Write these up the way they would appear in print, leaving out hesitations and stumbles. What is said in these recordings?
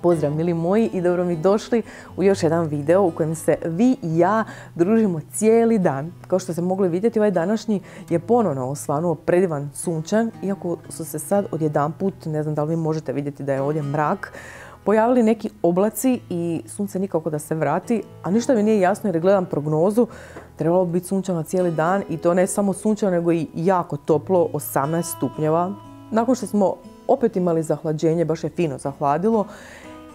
Pozdrav mili moji i dobro mi došli u još jedan video u kojem se vi i ja družimo cijeli dan. Kao što ste mogli vidjeti, ovaj današnji je ponovno osvanuo predivan sunčan, iako su se sad odjedanput, ne znam da li vi možete vidjeti da je ovdje mrak, pojavili neki oblaci i sunce nikako da se vrati, a ništa mi nije jasno jer gledam prognozu, trebalo bi biti sunčano cijeli dan i to ne samo sunčano nego i jako toplo, 18 stupnjeva. Nakon što smo opet imali zahlađenje, baš je fino zahladilo.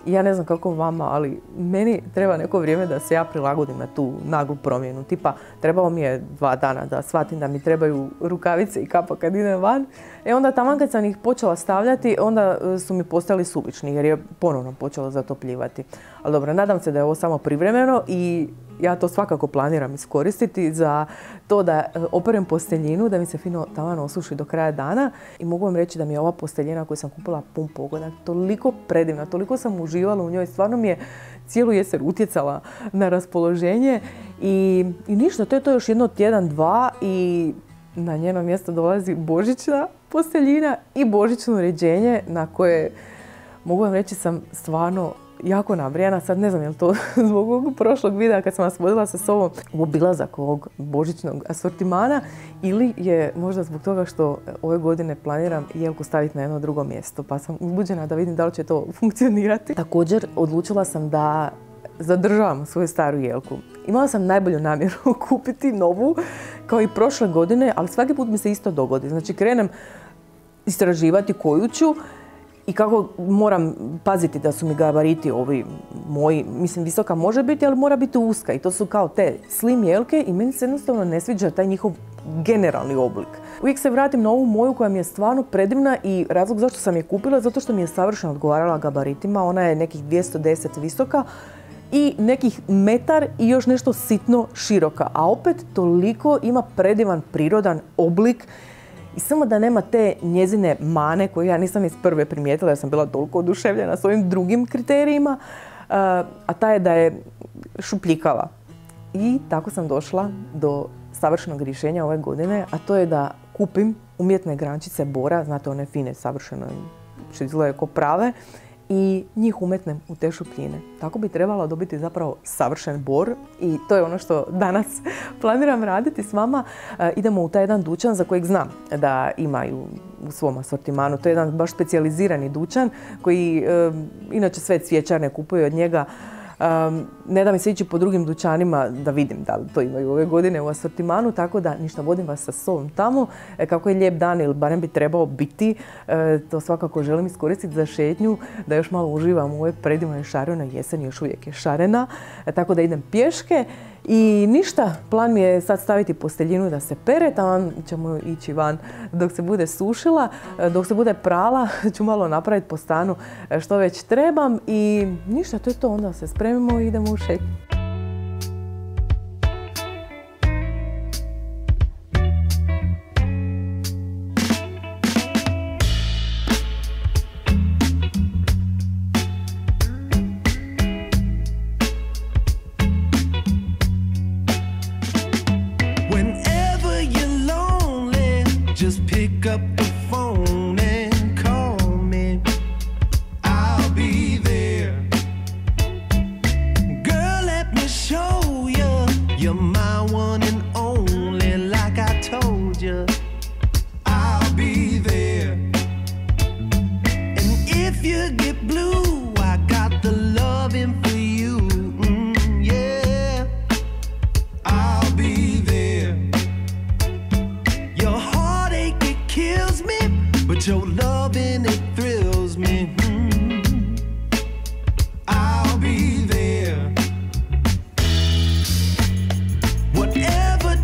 Ja ne znam kako vama, ali meni treba neko vrijeme da se ja prilagodim na tu naglu promjenu. Tipa, trebalo mi je 2 dana da shvatim da mi trebaju rukavice i kapa kad idem van. Onda taman kad sam ih počela stavljati, onda su mi postali suvični jer je ponovno počelo zatopljivati. Ali dobro, nadam se da je ovo samo privremeno i ja to svakako planiram iskoristiti za to da operem posteljinu, da mi se fino taman osuši do kraja dana. I mogu vam reći da mi je ova posteljina koju sam kupila pun pogodak toliko predivna, toliko sam uživala u njoj, stvarno mi je cijelu jesen utjecala na raspoloženje. I ništa, to je to još jedno tjedan, dva i na njeno mjesto dolazi božićna posteljina i božićno uređenje na koje, mogu vam reći, sam stvarno jako nabrijana. Sad ne znam je li to zbog ovog prošlog videa kad sam vas vodila sa sobom u obilazak ovog božićnog asortimana ili je možda zbog toga što ove godine planiram jelku staviti na jedno drugo mjesto, pa sam uzbuđena da vidim da li će to funkcionirati. Također odlučila sam da zadržavam svoju staru jelku. Imala sam najbolju namjeru kupiti novu kao i prošle godine, ali svaki put mi se isto dogodi. Znači krenem istraživati koju ću i kako moram paziti da su mi gabariti ovi moji, mislim visoka može biti, ali mora biti uska i to su kao te slim jelke i meni se jednostavno ne sviđa taj njihov generalni oblik. Uvijek se vratim na ovu moju koja mi je stvarno predivna i razlog zašto sam je kupila zato što mi je savršeno odgovarala gabaritima. Ona je nekih 210 visoka i nekih metar i još nešto sitno široka, a opet toliko ima predivan prirodan oblik. I samo da nema te njezine mane koje ja nisam iz prve primijetila jer sam bila toliko oduševljena s ovim drugim kriterijima, a ta je da je šupljikava. I tako sam došla do savršenog rješenja ove godine, a to je da kupim umjetne grančice bora, znate one fine, savršeno što izgledaju kao prave, i njih umetnem u te šupljine. Tako bi trebala dobiti zapravo savršen bor i to je ono što danas planiram raditi s vama. Idemo u taj jedan dućan za kojeg znam da imaju u svom asortimanu. To je jedan baš specijalizirani dućan koji inače sve cvjećarne kupuju od njega. Ne da mi se ići po drugim dućanima da vidim da li to imaju ove godine u asortimanu, tako da ništa, vodim vas sa sobom tamo. Kako je lijep dan ili barem bi trebao biti, to svakako želim iskoristiti za šetnju, da još malo uživam u ovoj predivnoj šarenoj jeseni, još uvijek je šarena, tako da idem pješke. I ništa, plan mi je sad staviti posteljinu da se pere, tamo ćemo ići van dok se bude sušila, dok se bude prala ću malo napraviti po stanu što već trebam i ništa, to je to, onda se spremimo i idemo u šetnju. Just pick up the phone and call me. I'll be there. Girl, let me show you. You're my one and only, like I told you. I'll be there. And if you get blue, I got the loving for you. Yeah, I'll be there. Your heartache, it kills me, but your loving, it thrills me. I'll be there. Whatever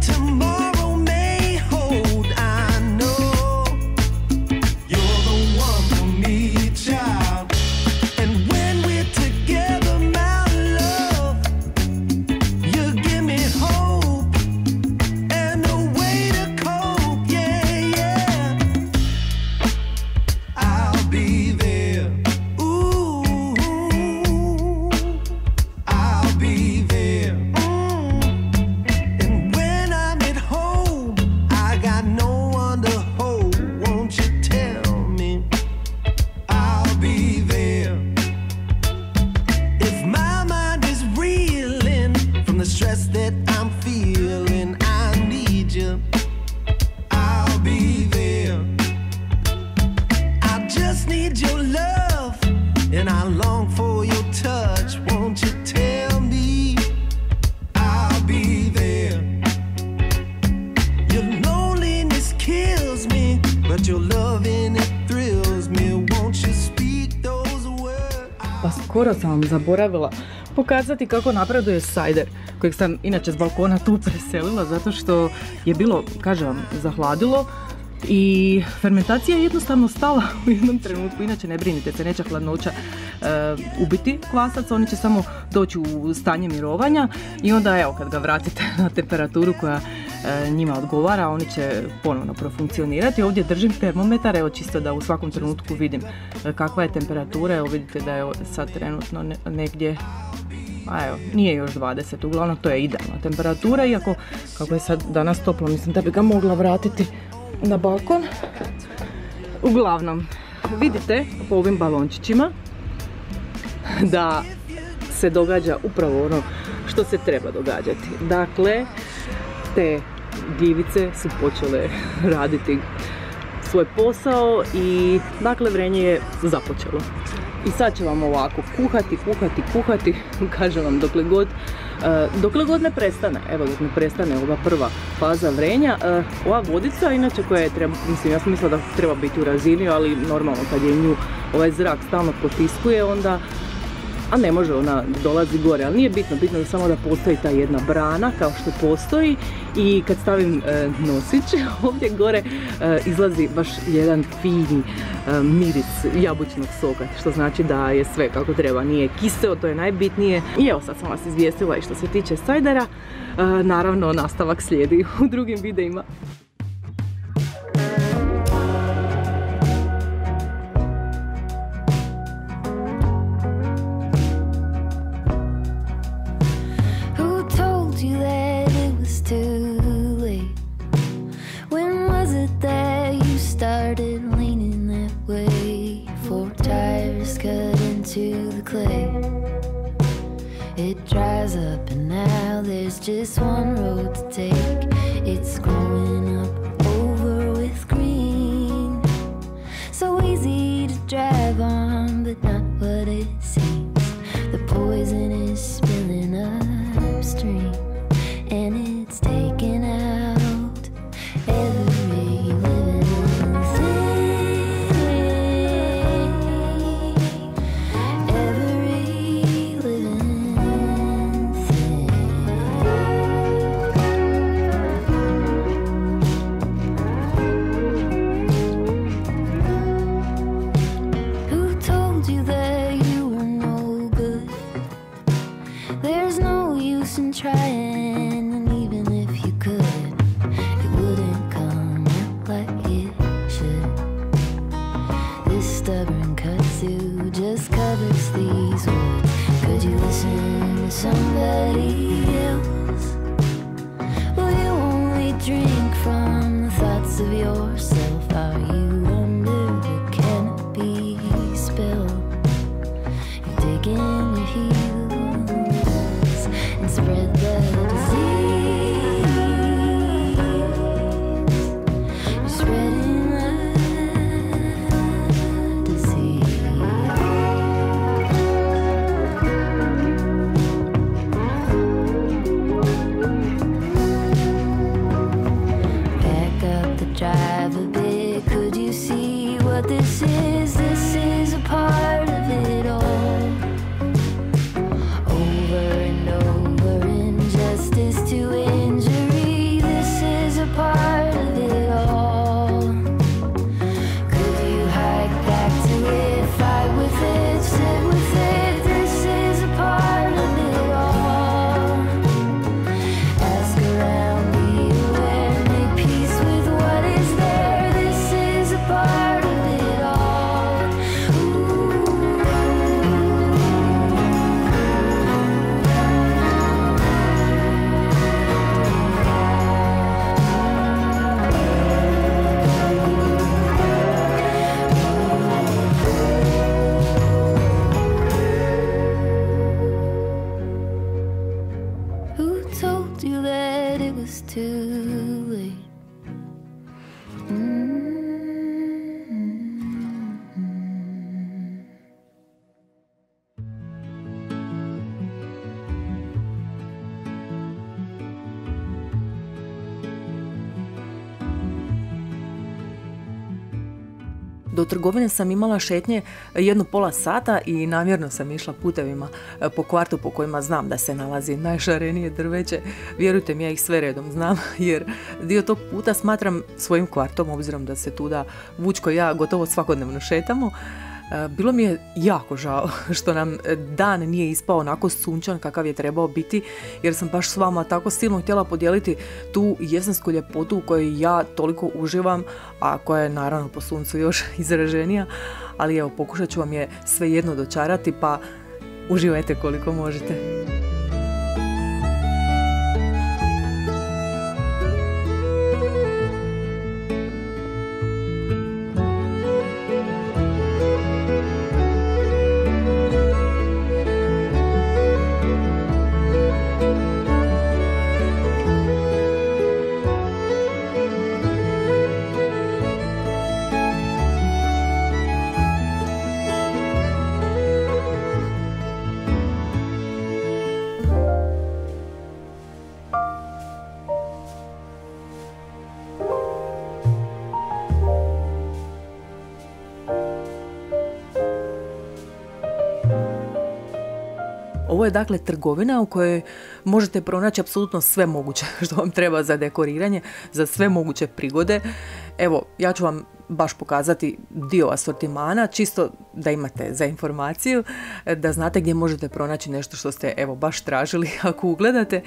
skoro sam vam zaboravila pokazati kako napreduje sajder, kojeg sam inače s balkona tu preselila zato što je bilo, kažem vam, zahladilo i fermentacija je jednostavno stala u jednom trenutku. Inače ne brinite se, neće hladnoća ubiti kvasac, oni će samo doći u stanje mirovanja i onda evo kad ga vratite na temperaturu koja njima odgovara, oni će ponovno profunkcionirati. Ovdje držim termometar, evo čisto da u svakom trenutku vidim kakva je temperatura. Evo vidite da je sad trenutno negdje, a evo, nije još 20, uglavnom to je idealna temperatura, iako kako je sad danas toplo, mislim da bi ga mogla vratiti na balkon. Uglavnom, vidite po ovim balončićima da se događa upravo ono što se treba događati. Dakle, te gljivice su počele raditi svoj posao i dakle vrenje je započelo. I sad će vam ovako kuhati, kažem vam dokle god ne prestane, evo dok ne prestane ova prva faza vrenja. Ova vodica, inače koja je mislim, ja sam mislila da treba biti u razini, ali normalno kad je nju ovaj zrak stalno potiskuje, onda, a ne može, ona dolazi gore, ali nije bitno, bitno je samo da postoji ta jedna brana kao što postoji i kad stavim nosić ovdje gore izlazi baš jedan fini miris jabučnog soka, što znači da je sve kako treba, nije kiseo, to je najbitnije. I evo sad sam vas izvijestila i što se tiče sajdera, naravno nastavak slijedi u drugim videima. It dries up and now there's just one road to take. It's growing up over with green, so easy to drive on, but not what it seems. The poison is spilling upstream, and it's taking out every living thing. Every living thing. Who told you that you were no good? There's no use in trying, and even if you could, it wouldn't come out like it should. This stubborn kudzu just covers these words. Could you listen to somebody else? Will you only drink from the thoughts of yourself? Are you under the canopy spell? You dig in your heels and spread the disease. You're spreading the disease. Back up the drive a bit. Could you see what this is? This is a part of it all. Over and over, injustice to injury. This is a part of it all. Could you hike back to it, fight with it, sit with it? This is a part of it all. Ask around, be aware, make peace with what is there. This is a part of it all. Who told you that it was too late? Do trgovine sam imala šetnje 1,5 sata i namjerno sam išla putevima po kvartu po kojima znam da se nalazi najšarenije drveće. Vjerujte mi, ja ih sve redom znam, jer dio tog puta smatram svojim kvartom, obzirom da se tuda Vučko i ja gotovo svakodnevno šetamo. Bilo mi je jako žao što nam dan nije ispao onako sunčan kakav je trebao biti, jer sam baš s vama tako silno htjela podijeliti tu jesensku ljepotu u kojoj ja toliko uživam, a koja je naravno po suncu još izraženija, ali evo, pokušat ću vam je svejedno dočarati, pa uživajte koliko možete. Ovo je dakle trgovina u kojoj možete pronaći apsolutno sve moguće što vam treba za dekoriranje, za sve moguće prigode. Evo, ja ću vam baš pokazati dio asortimana, čisto da imate za informaciju, da znate gdje možete pronaći nešto što ste evo baš tražili ako ugledate.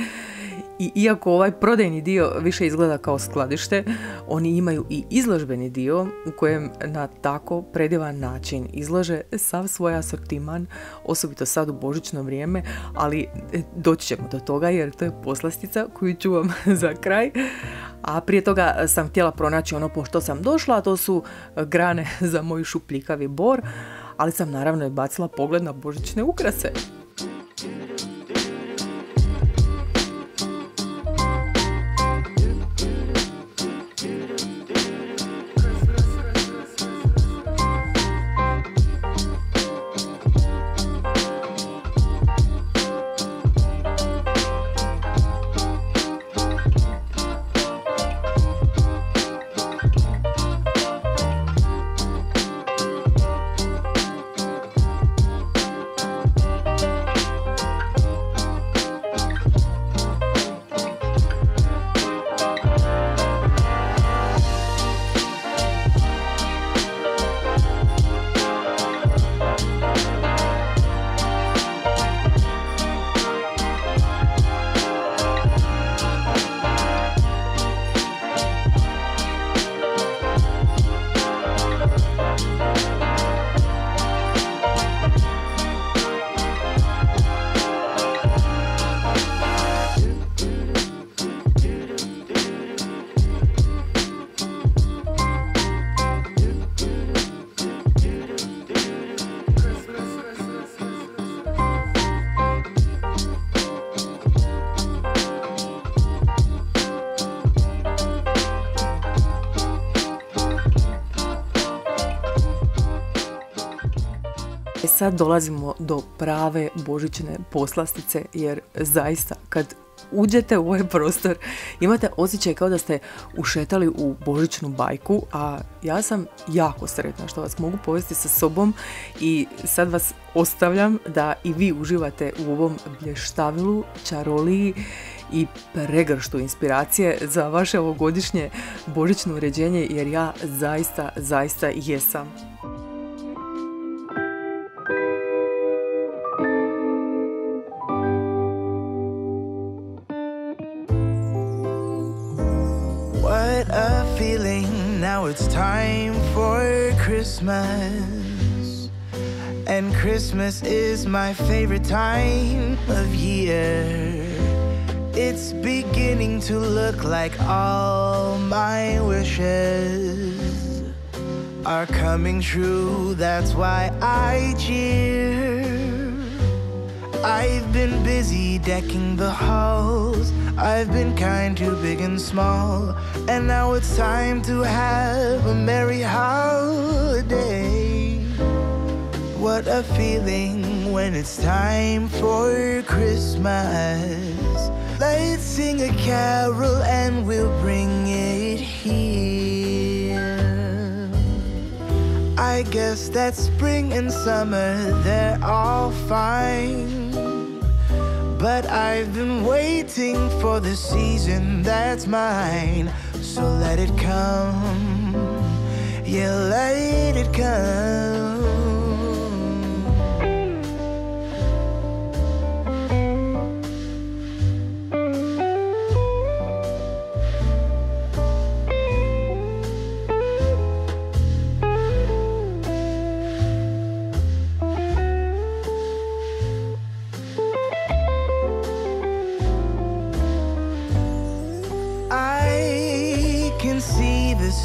I iako ovaj prodajni dio više izgleda kao skladište, oni imaju i izložbeni dio u kojem na tako predivan način izlože sav svoj asortiman, osobito sad u božićno vrijeme, ali doći ćemo do toga jer to je poslastica koju čuvam za kraj. A prije toga sam htjela pronaći ono po što sam došla, a to su grane za moj šupljikavi bor, ali sam naravno i bacila pogled na božićne ukrase. Sad dolazimo do prave božićne poslastice, jer zaista kad uđete u ovaj prostor imate osjećaj kao da ste ušetali u božićnu bajku, a ja sam jako sretna što vas mogu povesti sa sobom i sad vas ostavljam da i vi uživate u ovom blještavilu, čaroliji i pregrštu inspiracije za vaše ovogodišnje božićno uređenje, jer ja zaista jesam. What a feeling, now it's time for Christmas. And Christmas is my favorite time of year. It's beginning to look like all my wishes are coming true, that's why I cheer. I've been busy decking the halls, I've been kind to big and small, and now it's time to have a merry holiday. What a feeling when it's time for Christmas. Let's sing a carol and we'll bring it here. I guess that spring and summer, they're all fine. But I've been waiting for the season that's mine. So let it come, yeah, let it come.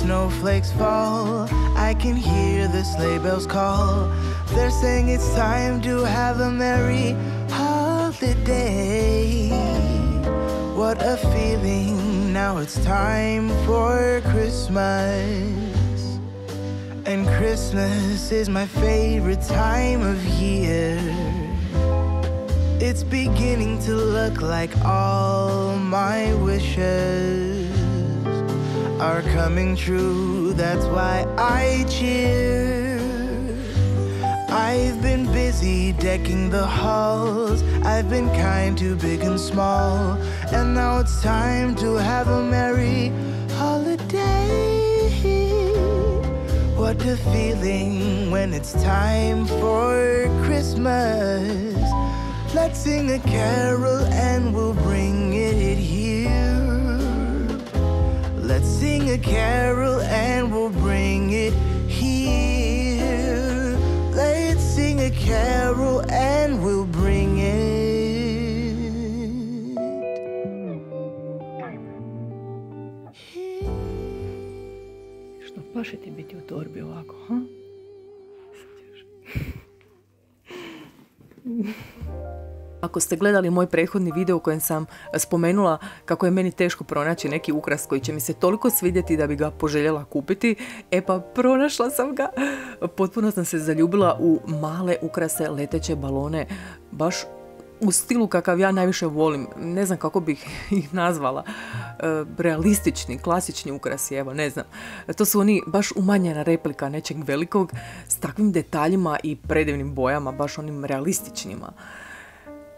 Snowflakes fall, I can hear the sleigh bells call. They're saying it's time to have a merry holiday. What a feeling, now it's time for Christmas. And Christmas is my favorite time of year. It's beginning to look like all my wishes are coming true, that's why I cheer. I've been busy decking the halls, I've been kind to big and small, and now it's time to have a merry holiday. What a feeling when it's time for Christmas. Let's sing a carol and we'll bring it here. Let's sing a carol and we'll bring it here. Let's sing a carol and we'll bring it here. Što paše ti biti u torbi ovako, ha? Ako ste gledali moj prethodni video u kojem sam spomenula kako je meni teško pronaći neki ukras koji će mi se toliko svidjeti da bi ga poželjela kupiti, pa pronašla sam ga. Potpuno sam se zaljubila u male ukrase, leteće balone, baš u stilu kakav ja najviše volim. Ne znam kako bih ih nazvala. Realistični, klasični ukrasi, evo, ne znam. To su oni baš umanjena replika nečeg velikog s takvim detaljima i predivnim bojama, baš onim realističnima.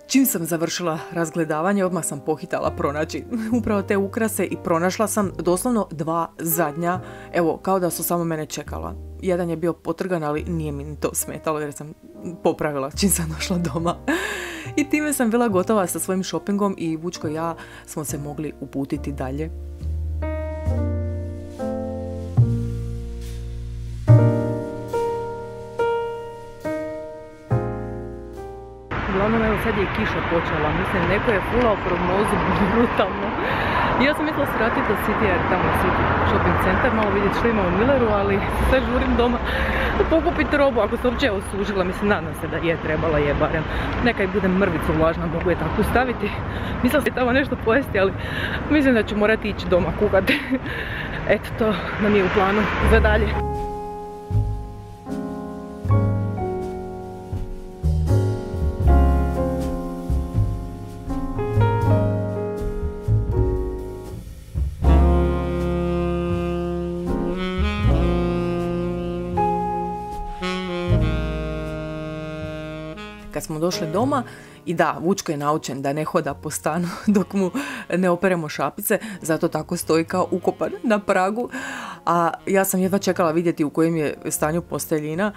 Čim sam završila razgledavanje, odmah sam pohitala pronaći upravo te ukrase i pronašla sam doslovno 2 zadnja, evo, kao da su samo mene čekala. Jedan je bio potrgan, ali nije mi ni to smetalo jer sam popravila čim sam došla doma. I time sam bila gotova sa svojim shoppingom i Vučko i ja smo se mogli uputiti dalje. Uglavnom, evo sad je kiša počela, mislim, neko je fulao prognozu brutalno. I ja sam mislila se vratiti do City, jer tamo je City shopping centar, malo vidjeti što ima u Milleru, ali sad žurim doma pokupiti robu, ako se uopće osužila, mislim, nadam se da je trebala, je barem. Neka i bude mrvicu vlažna, mogu je tako staviti. Mislila sam tamo nešto pojesti, ali mislim da ću morati ići doma kukati. Eto, to nam je u planu za dalje. Kad smo došli doma, i da, Vučko je naučen da ne hoda po stanu dok mu ne operemo šapice, zato tako stoji kao ukopan na pragu, a ja sam jedva čekala vidjeti u kojem je stanju posteljina.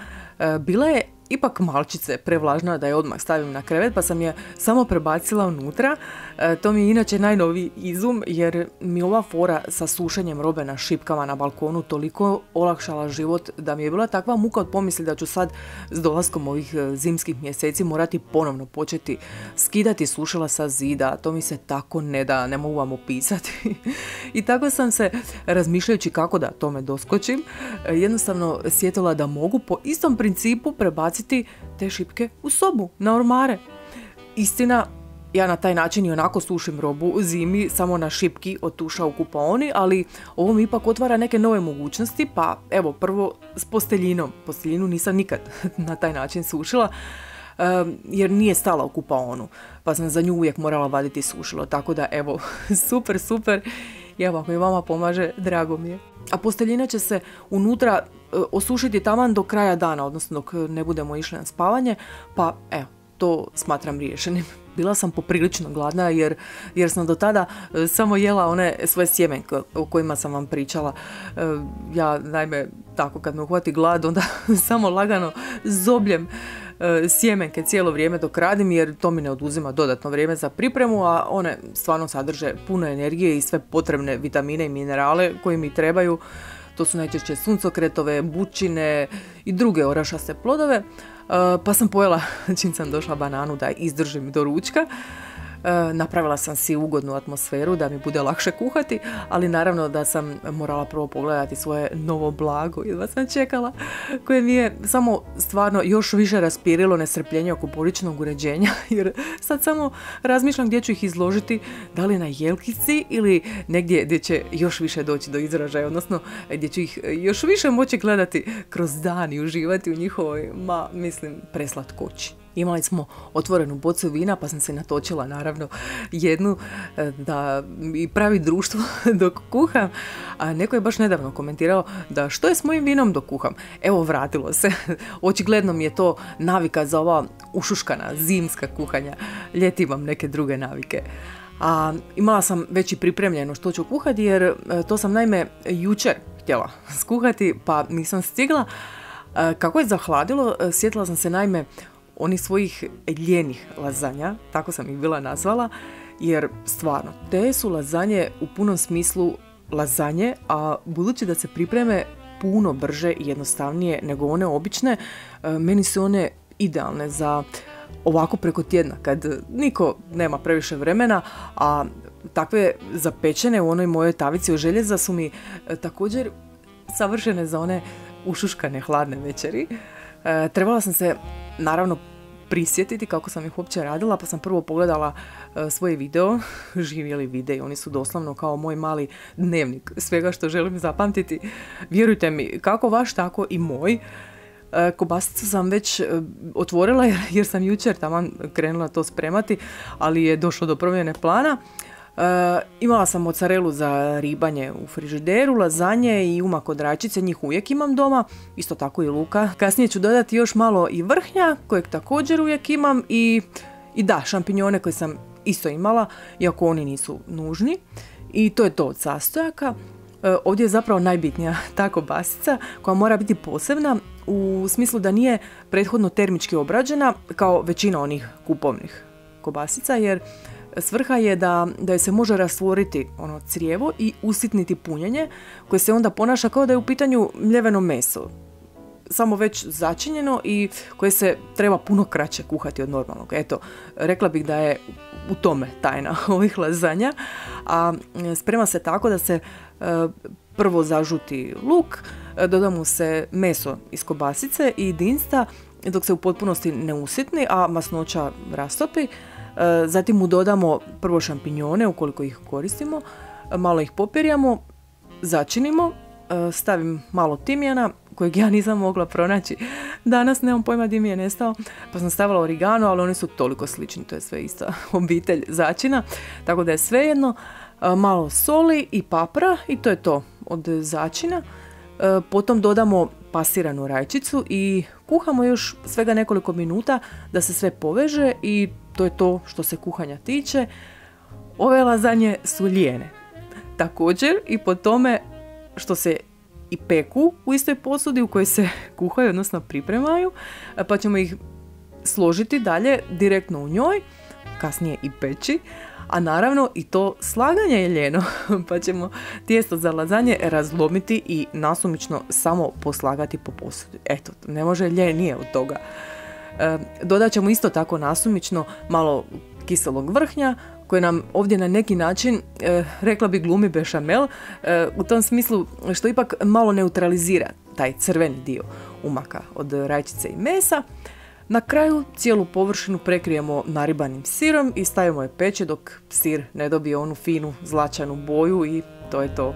Bila je ipak malčice prevlažna da je odmah stavim na krevet, pa sam je samo prebacila unutra. To mi je inače najnoviji izum, jer mi ova fora sa sušenjem robe na šipkama na balkonu toliko olakšala život da mi je bila takva muka od pomisli da ću sad s dolaskom ovih zimskih mjeseci morati ponovno početi skidati sušila sa zida. To mi se tako ne da, ne mogu vam opisati. I tako sam se, razmišljajući kako da tome doskočim, jednostavno sjetila da mogu po istom principu prebaciti te šipke u sobu, na ormare. Istina, ja na taj način i onako sušim robu zimi samo na šipki od tuša u kupaoni, ali ovo mi ipak otvara neke nove mogućnosti, pa evo prvo s posteljinom. Posteljinu nisam nikad na taj način sušila, jer nije stala u kupaonu, pa sam za nju uvijek morala vaditi sušilo, tako da evo, super, i evo, ako mi vama pomaže, drago mi je. A posteljina će se unutra osušiti taman do kraja dana, odnosno dok ne budemo išli na spavanje, pa evo, to smatram riješenim. Bila sam poprilično gladna jer sam do tada samo jela one svoje sjemenke o kojima sam vam pričala. Ja, naime, tako kad me uhvati glad, onda samo lagano zobljem sjemenke cijelo vrijeme dok radim, jer to mi ne oduzima dodatno vrijeme za pripremu, a one stvarno sadrže puno energije i sve potrebne vitamine i minerale koji mi trebaju. To su najčešće suncokretove, bućine i druge orašaste plodove. Pa sam pojela, čim sam došla, bananu da izdržim do ručka. Napravila sam si ugodnu atmosferu da mi bude lakše kuhati, ali naravno da sam morala prvo pogledati svoje novo blago, jedva sam čekala, koje mi je samo stvarno još više raspirilo nestrpljenje oko poličnog uređenja, jer sad samo razmišljam gdje ću ih izložiti, da li na jelkici ili negdje gdje će još više doći do izražaja, odnosno gdje ću ih još više moći gledati kroz dan i uživati u njihovoj, preslatkoći. Imali smo otvorenu bocu vina, pa sam se natočila naravno jednu da mi pravi društvo dok kuham. A neko je baš nedavno komentirao da što je s mojim vinom dok kuham. Evo, vratilo se. Očigledno mi je to navika za ova ušuškana zimska kuhanja. Ljeti imam neke druge navike. A imala sam već i pripremljeno što ću kuhati, jer to sam naime jučer htjela skuhati, pa nisam stigla. Kako je zahladilo, sjetila sam se naime onih svojih ljenih lazanja, tako sam ih bila nazvala, jer stvarno, te su lazanje u punom smislu lazanje, a budući da se pripreme puno brže i jednostavnije nego one obične, meni su one idealne za ovako preko tjedna, kad niko nema previše vremena, a takve zapečene u onoj mojoj tavici od željeza su mi također savršene za one ušuškane hladne večeri. Trebala sam se naravno prisjetiti kako sam ih uopće radila, pa sam prvo pogledala svoj video, živjeli videi, oni su doslovno kao moj mali dnevnik svega što želim zapamtiti. Vjerujte mi, kako vaš, tako i moj. Kobasicu sam već otvorila jer sam jučer taman krenula to spremati, ali je došlo do promjene plana. Imala sam mozzarelu za ribanje u frižideru, lazanje i umak od rajčice, njih uvijek imam doma, isto tako i luka. Kasnije ću dodati još malo i vrhnja, kojeg također uvijek imam, i da, šampinjone koje sam isto imala, iako oni nisu nužni. I to je to od sastojaka. Ovdje je zapravo najbitnija ta kobasica, koja mora biti posebna u smislu da nije prethodno termički obrađena kao većina onih kupovnih kobasica, jer svrha je da je se može rastvoriti ono crijevo i usitniti punjenje, koje se onda ponaša kao da je u pitanju mljeveno meso, samo već začinjeno i koje se treba puno kraće kuhati od normalnog. Eto, rekla bih da je u tome tajna ovih lazanja, a sprema se tako da se prvo zažuti luk, doda mu se meso iz kobasice i dinsta dok se u potpunosti ne usitni, a masnoća rastopi. Zatim mu dodamo prvo šampinjone ukoliko ih koristimo, malo ih popirjamo, začinimo, stavim malo timijana kojeg ja nisam mogla pronaći. Danas nemam pojma gdje mi je nestao, pa sam stavila origano, ali oni su toliko slični, to je sve ista obitelj začina, tako da je svejedno. Malo soli i papra i to je to od začina. Potom dodamo pasiranu rajčicu i kuhamo još svega nekoliko minuta da se sve poveže i to je to što se kuhanja tiče. Ove lazanje su lijene. Također i po tome što se i peku u istoj posudi u kojoj se kuhaju, odnosno pripremaju, pa ćemo ih složiti dalje direktno u njoj, kasnije i peći. A naravno i to slaganje je lijeno, pa ćemo tijesto za lazanje razlomiti i nasumično samo poslagati po posudi. Eto, ne može ljenije od toga. Dodat ćemo isto tako nasumično malo kiselog vrhnja, koje nam ovdje na neki način, rekla bi, glumi bešamel, u tom smislu što ipak malo neutralizira taj crveni dio umaka od rajčice i mesa. Na kraju cijelu površinu prekrijemo naribanim sirom i stavimo je peći dok sir ne dobije onu finu zlačanu boju i to je to.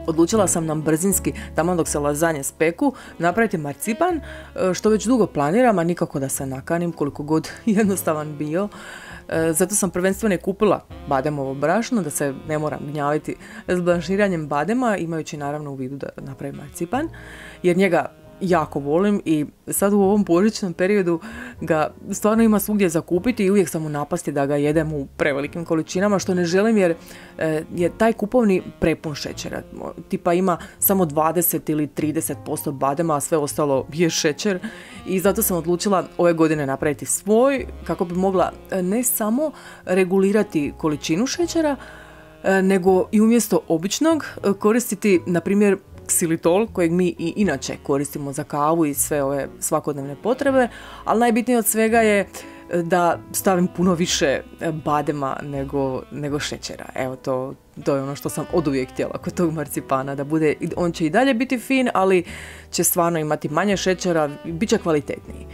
odlučila sam nam brzinski, tamo dok se lazanje speku, napraviti marcipan, što već dugo planiram, a nikako da se nakanim, koliko god jednostavan bio. Zato sam prvenstveno kupila bademovo brašno, da se ne moram gnjaviti s blanširanjem badema, imajući naravno u vidu da napravim marcipan, jer njega jako volim i sad u ovom božićnom periodu ga stvarno ima svugdje za kupiti i uvijek sam u napasti da ga jedem u prevelikim količinama, što ne želim jer je taj kupovni prepun šećera. Tipa ima samo 20 ili 30% badema, a sve ostalo je šećer i zato sam odlučila ove godine napraviti svoj kako bi mogla ne samo regulirati količinu šećera, nego i umjesto običnog koristiti, na primjer, ksilitol kojeg mi i inače koristimo za kavu i sve ove svakodnevne potrebe, ali najbitnije od svega je da stavim puno više badema nego šećera. Evo to je ono što sam oduvijek htjela kod tog marcipana, da bude, on će i dalje biti fin, ali će stvarno imati manje šećera i bit će kvalitetniji.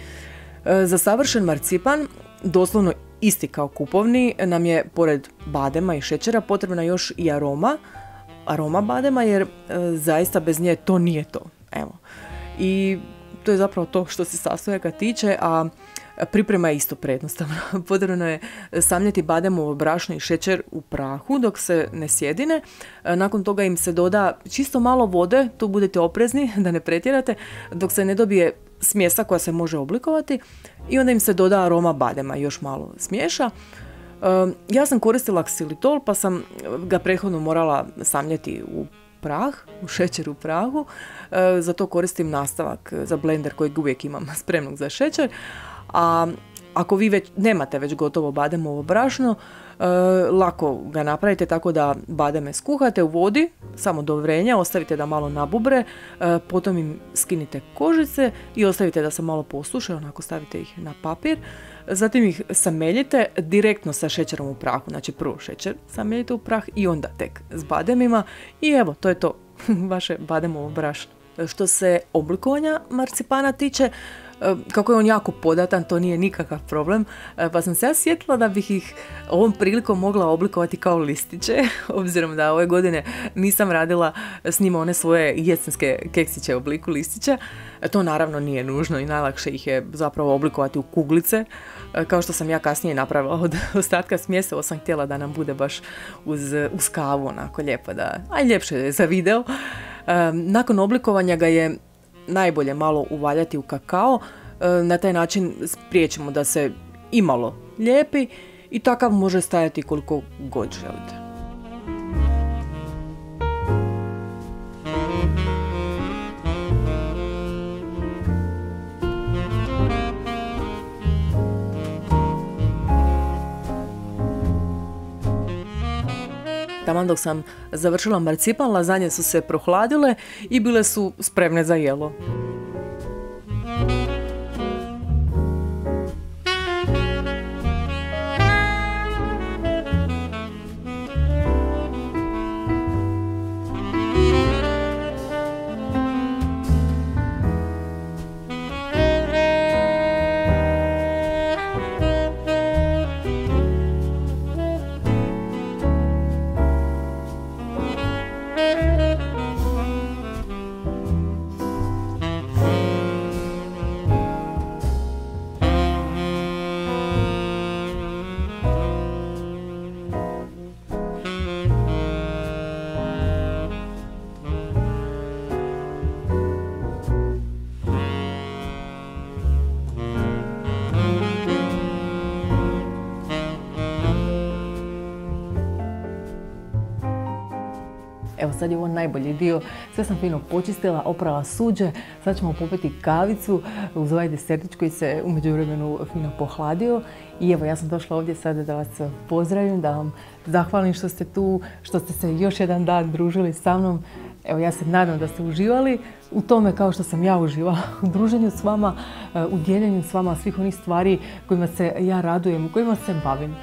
Za savršen marcipan, doslovno isti kao kupovni, nam je pored badema i šećera potrebna još i aroma badema, jer zaista bez nje to nije to. Evo. I to je zapravo to što se sastojaka tiče, a priprema je isto prejednostavna. Potrebno je samljeti bademovo brašno i šećer u prahu dok se ne sjedine. Nakon toga im se doda čisto malo vode, tu budete oprezni da ne pretjerate, dok se ne dobije smjesa koja se može oblikovati i onda im se doda aroma badema, još malo smiješa. Ja sam koristila ksilitol pa sam ga prethodno morala samljeti u prah, u šećer u prahu. Zato koristim nastavak za blender kojeg uvijek imam spremnog za šećer. A ako vi nemate već gotovo bademovo brašno, lako ga napravite tako da bademe skuhate u vodi, samo do vrenja, ostavite da malo nabubre, potom im skinite kožice i ostavite da se malo posuše, onako stavite ih na papir. Zatim ih sameljite direktno sa šećerom u prahu, znači prvo šećer sameljite u prah i onda tek s bademima i evo, to je to, vaše bademovo brašno. Što se oblikovanja marcipana tiče, kako je on jako podatan, to nije nikakav problem, pa sam se ja sjetila da bih ih ovom prilikom mogla oblikovati kao listiće, obzirom da ove godine nisam radila s njima one svoje jesenske keksiće u obliku listića. To naravno nije nužno i najlakše ih je zapravo oblikovati u kuglice, kao što sam ja kasnije napravila od ostatka smjesa, sam htjela da nam bude baš uz kavu, onako lijepo a i ljepše je za video. Nakon oblikovanja ga je najbolje malo uvaljati u kakao, na taj način spriječimo da se imalo lijepi i takav može stajati koliko god želite. Taman dok sam završila marcipan, lazanje su se prohladile i bile su spremne za jelo. Evo sad je ovo najbolji dio, sve sam fino počistila, oprala suđe, sad ćemo popiti kavicu uz ovaj desertić koji se u međuvremenu fino pohladio. I evo, ja sam došla ovdje sada da vas pozdravim, da vam zahvalim što ste tu, što ste se još jedan dan družili sa mnom. Evo, ja se nadam da ste uživali u tome kao što sam ja uživala u druženju s vama, u dijeljenju s vama svih onih stvari kojima se ja radujem, kojima se bavim.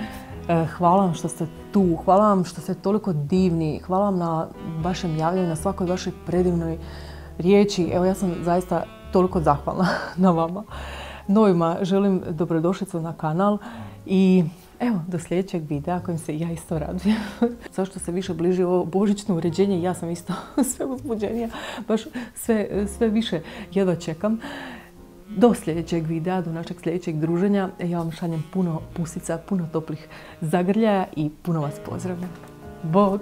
Hvala vam što ste tu, hvala vam što ste toliko divni, hvala vam na vašem javljanju, na svakoj vašoj predivnoj riječi. Evo, ja sam zaista toliko zahvalna na vama. Novima želim dobrodošlicu na kanal i Evo, do sljedećeg videa kojim se ja isto radujem. Zašto se više bliži ovo božićno uređenje, ja sam isto sve uzbuđenija, baš sve više jedva čekam. Do sljedećeg videa, do našeg sljedećeg druženja, ja vam šaljem puno pusica, puno toplih zagrljaja i puno vas pozdravljam. Bog!